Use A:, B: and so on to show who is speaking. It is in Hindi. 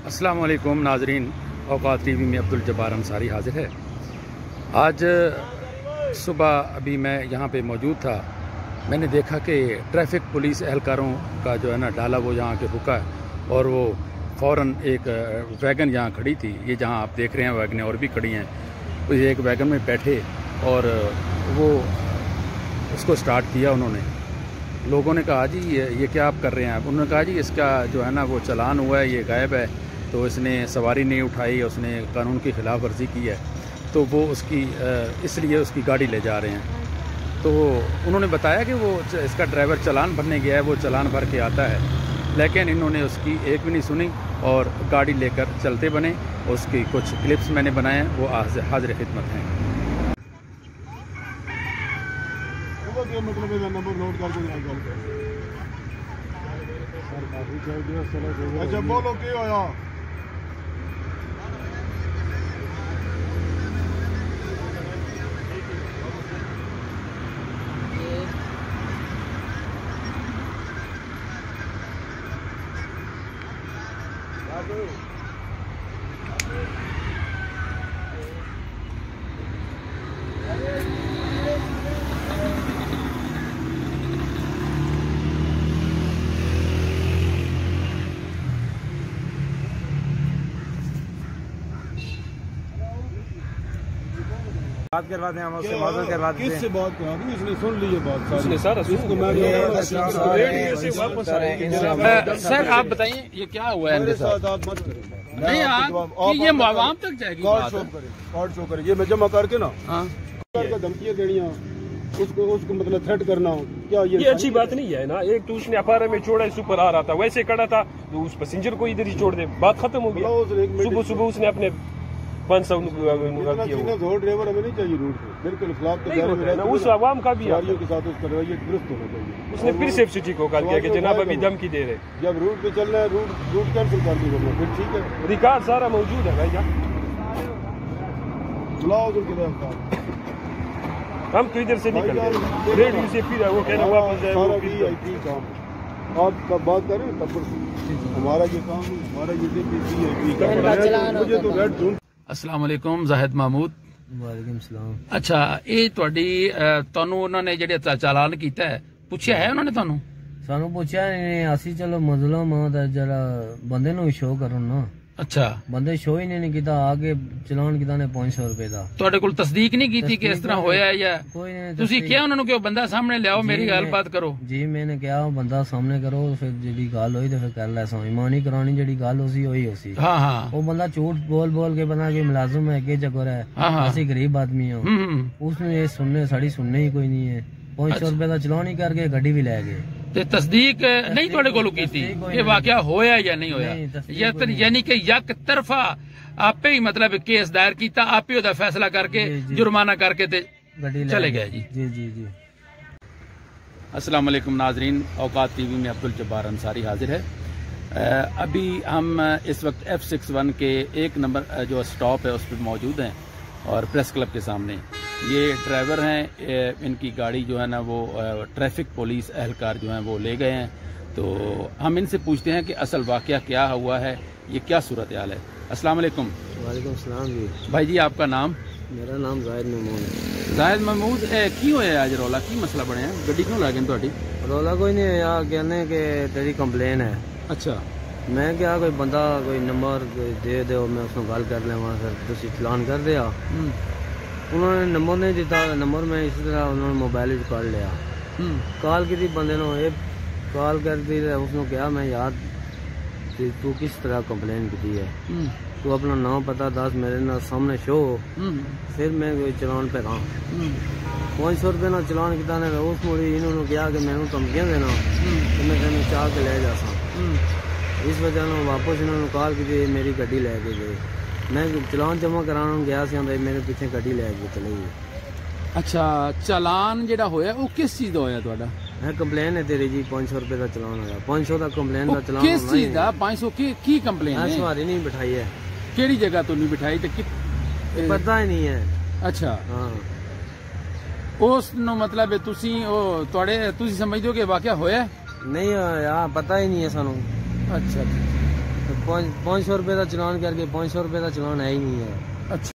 A: अस्सलाम वालेकुम नाजरीन, औकात टीवी में अब्दुल जब्बार अंसारी हाजिर है। आज सुबह अभी मैं यहाँ पे मौजूद था। मैंने देखा कि ट्रैफिक पुलिस एहलकारों का जो है ना डाला वो यहाँ के रुका है और वो फ़ौरन एक वैगन यहाँ खड़ी थी। ये जहाँ आप देख रहे हैं वैगनें और भी खड़ी हैं, तो ये एक वैगन में बैठे और वो उसको स्टार्ट किया उन्होंने। लोगों ने कहा जी ये क्या आप कर रहे हैं? उन्होंने कहा जी इसका जो है ना वो चालान हुआ है, ये गायब है, तो इसने सवारी नहीं उठाई, उसने कानून की खिलाफ वर्जी की है, तो वो उसकी इसलिए उसकी गाड़ी ले जा रहे हैं। तो उन्होंने बताया कि वो इसका ड्राइवर चालान भरने गया है, वो चालान भर के आता है, लेकिन इन्होंने उसकी एक भी नहीं सुनी और गाड़ी लेकर चलते बने। उसकी कुछ क्लिप्स मैंने बनाए हैं, वो हाजिर खिदमत हैं।
B: मतलब नंबर नोट कर अच्छा बोलो की होया?
C: बात करवाते हैं, हम उससे मदद करवाते हैं।
B: किससे बात करा? इसने सुन ली ये बात,
A: उसने सर
B: इसको मैं
A: सर आप बताइए ये क्या हुआ है?
B: मेरे साथ आप मत करें।
A: नहीं आप ये आवाम तक जाएगी बात।
B: कार्ड शो करें, ये मैं जमा करके ना करके धमकियाँ देनी उसको मतलब थ्रेट करना हो क्या? ये
C: अच्छी बात नहीं है ना। एक तो उसने अपारा में छोड़ा, इस ऊपर आ रहा था, वैसे खड़ा था तो उस पैसेंजर को इधर ही छोड़ दे, बात खत्म हो गई। सुबह सुबह उसने अपने 500
B: ड्राइवर हमें नहीं चाहिए रूट पे, बिल्कुल खिलाफ तो
C: उस आवाम का भी
B: के साथ उसका रवैया दुरुस्त होना चाहिए।
C: उसने फिर सेफ सिटी को कॉल किया कि जनाब अभी धमकी दे रहे,
B: जब रूट पे चल रहा है रूट कैंसिल कर दी फिर ठीक है।
C: रिकॉर्ड सारा मौजूद है भाई जान,
B: बुलाओ उनके
C: हम तो इधर से निकल गए, रेडियो से फिर वो कहना वापस जाए।
B: आप बात करें तब हमारा ये काम, हमारा ये मुझे तो रेड जोन।
A: अस्सलाम वालेकुम ज़ाहिद महमूद।
D: वालेकुम सलाम।
A: अच्छा ये ਤੁਹਾਨੂੰ ਉਹਨਾਂ ਨੇ ਜਿਹੜੇ ਚਾਲਾਨ ਕੀਤਾ ਹੈ ਪੁੱਛਿਆ ਹੈ ਉਹਨਾਂ ਨੇ ਤੁਹਾਨੂੰ?
D: ਸਾਨੂੰ ਪੁੱਛਿਆ ਨਹੀਂ, ਅਸੀਂ ਚਲੋ ਮਜ਼ਲੂਮ ਹਾਂ ਤਾਂ ਜਰਾ ਬੰਦੇ ਨੂੰ ਸ਼ੋ ਕਰਨ ਨਾ।
A: अच्छा
D: ਬੰਦੇ ਸ਼ੋ ਹੀ ਨਹੀਂ ਕੀਤਾ, ਆਗੇ ਚਲਾਨ ਕਿਦਾਂ ਨੇ 500 ਰੁਪਏ ਦਾ।
A: ਤੁਹਾਡੇ ਕੋਲ ਤਸਦੀਕ ਨਹੀਂ ਕੀਤੀ ਕਿ ਇਸ ਤਰ੍ਹਾਂ ਹੋਇਆ ਜਾਂ
D: ਕੋਈ ਨਹੀਂ?
A: ਤੁਸੀਂ ਕਿਹਾ ਉਹਨਾਂ ਨੂੰ ਕਿ ਉਹ ਬੰਦਾ ਸਾਹਮਣੇ ਲਿਆਓ, ਮੇਰੀ ਗੱਲਬਾਤ ਕਰੋ?
D: ਜੀ मैंने कहा वो बंदा सामने करो, फिर जी गल हुई तो फिर कर लै ईमानी करानी, जी गल उसी हुई उसी।
A: हाँ हाँ
D: वो बंदा झूठ बोल बोल के बना के मुलाजिम है, के चक्कर है, असि गरीब आदमी हो, उसने ये सुनने सुनने ही कोई नहीं है। 500 रुपए का चलान ही करके गड्डी भी लै गए।
A: तस्दीक नहीं थोड़े कोल की ये वाकया होया या नहीं होया? यानी कि यक तरफा आपे ही मतलब केस दायर किया, आप ही फैसला करके जुर्माना करके ते चले गए जी।
D: जी जी जी।
A: अस्सलाम वालेकुम नाजरीन, औकात टीवी में अब्दुल जब्बार अंसारी हाजिर है। अभी हम इस वक्त F61 के 1 नंबर जो स्टॉप है उस पर मौजूद हैं और प्रेस क्लब के सामने ये ड्राइवर हैं, इनकी गाड़ी जो है ना वो ट्रैफिक पुलिस एहलकार जो हैं वो ले गए हैं। तो हम इनसे पूछते हैं कि असल वाकया क्या हुआ है, ये क्या सूरत हाल है। अस्सलाम वालेकुम।
D: वालेकुम सलाम जी।
A: भाई जी आपका नाम?
D: मेरा नाम जाहिद महमूद।
A: जाहिद महमूद, की होया आज रौला की मसला बने गड्डी क्यों ला गए थोड़ी?
D: रौला कोई नहीं है यार, कहने के तेरी कंप्लेन है।
A: अच्छा
D: मैं क्या कोई बंदा कोई नंबर दे दो, मैं उसको गल कर लेवा, फिर तुसी चलान कर दिया। उन्होंने नंबर नहीं दिता, नंबर में इसी तरह उन्होंने मोबाइल कर लिया। कॉल की थी बंदे ने, कॉल कर दी, उसने कहा मैं यार तू किस तरह कंप्लेन की है, तू अपना नाम पता दस, मेरे ना सामने शो। फिर मैं चलान पे रहा 500 रुपये ना चलान किया ने उस मुड़ी। इन्होंने कहा कि मैंने धमकियाँ देना तो मैं तेन चाह के ले जा सा। इस वजह से वापस इन्होंने कॉल की, मेरी गड्डी लैके गए। मैं चलान जमा कराने गया सी, मेरे पीछे गड्डी लैके चले गई।
A: अच्छा चालान जेड़ा होया वो किस चीज दा होया तुहाडा?
D: है कंप्लेन है तेरी जी, 500 रुपए का चलान होया। 500 का कंप्लेन का चलान
A: किस चीज दा? 500 की कंप्लेन है?
D: सवारी नहीं बिठाई है।
A: केड़ी जगह तो नहीं बिठाई ते
D: पता ही नहीं है।
A: अच्छा
D: हाँ
A: उस नो मतलब तुसी समझ दो कि वाकया होया?
D: नहीं यार पता ही नहीं है सानू।
A: अच्छा
D: 500 रुपए का चलान करके 500 रुपए का चलान है ही नहीं है।
A: अच्छा।